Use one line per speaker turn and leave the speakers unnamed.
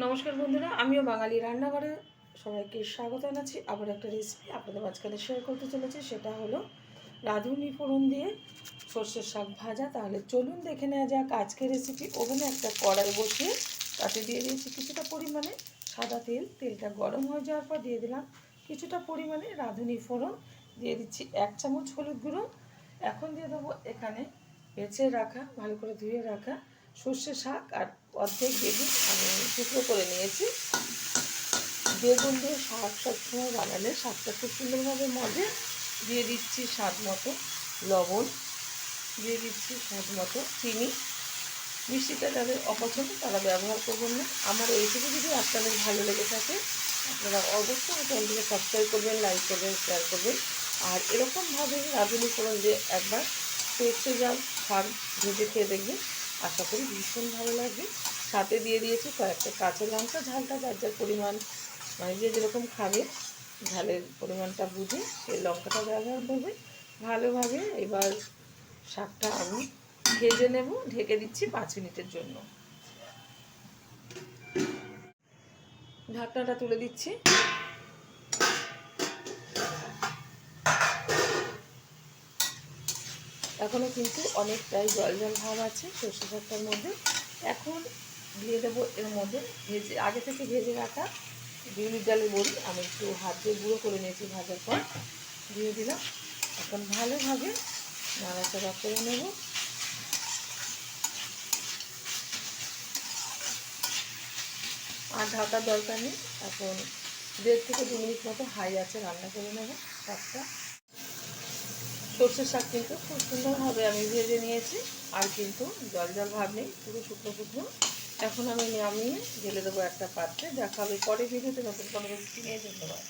নমস্কার বন্ধুরা, আমিও বাঙালি রান্নাঘরে সবাইকে স্বাগত জানাচ্ছি। আবার একটা রেসিপি আপনাদের মাঝখানে শেয়ার করতে চলেছি, সেটা হলো রাঁধুনি ফোড়ন দিয়ে সর্ষের শাক ভাজা। তাহলে চলুন দেখে নেওয়া যাক আজকের রেসিপি। ওভেনে একটা কড়াই বসিয়ে তাতে দিয়ে দিয়েছি কিছুটা পরিমাণে সাদা তেল। তেলটা গরম হয়ে যাওয়ার পর দিয়ে দিলাম কিছুটা পরিমাণে রাঁধুনি ফোড়ন, দিয়ে দিচ্ছি 1 চামচ হলুদ গুঁড়ো। এখন দিয়ে দেবো এখানে বেছে রাখা, ভালো করে ধুয়ে রাখা সর্ষে শাক আর অর্ধেক বেগুন আমি টুকরো করে নিয়েছি। বেগুন দিয়ে শাক সবসময় বানালে শাকটা খুব সুন্দরভাবে মজে। দিয়ে দিচ্ছি স্বাদ মতো লবণ, দিয়ে দিচ্ছি স্বাদ মতো চিনি। মিষ্টিটা যাদের অপছন্দ তারা ব্যবহার করবেন না। আমার এইটুকু যদি আপনাদের ভালো লেগে থাকে আপনারা অবশ্যই চ্যানেলটিকে সাবস্ক্রাইব করবেন, লাইক করবেন, শেয়ার করবেন। আর এরকমভাবে রাঁধুনি ফোড়ন দিয়ে একবার সর্ষে শাক ভেজে খেয়ে দেখবেন, আশা করি ভীষণ ভালো লাগবে। সাথে দিয়ে দিয়েছি কয়েকটা কাঁচা লঙ্কা, ঝালটা যার যার পরিমাণ, মানে যে যেরকম খাবে ঝালের পরিমাণটা বুঝে সেই লঙ্কাটা ব্যবহার করবে। ভালোভাবে এবার শাকটা আমি ভেজে নেব। ঢেকে দিচ্ছি 5 মিনিটের জন্য। ঢাকনাটা তুলে দিচ্ছি। এখনও কিন্তু অনেকটাই জল জল ভাব আছে সর্ষে শাকটার মধ্যে। এখন দিয়ে দেবো এর মধ্যে আগে থেকে ভেজে রাখা বিউলির ডালের বড়ি। আমি একটু হাত দিয়ে গুঁড়ো করে নিয়েছি ভাজার পর, দিয়ে দিলাম। এখন ভালোভাবে নাড়াচাড়া করে নেব। আর ঢাকার দরকার নেই। এখন 1.5 থেকে 2 মিনিট মতো হাই আছে রান্না করে নেব শাকটা। সর্ষের শাক কিন্তু খুব সুন্দরভাবে আমি ভেজে নিয়েছি, আর কিন্তু জল জল ভাব নেই, পুরো শুকনো শুকনো। এখন আমি নামিয়ে ঢেলে দেবো একটা পাত্রে। দেখা হবে পরে ভিডিওতে নতুন কোনো রেসিপি নিয়ে। ধন্যবাদ।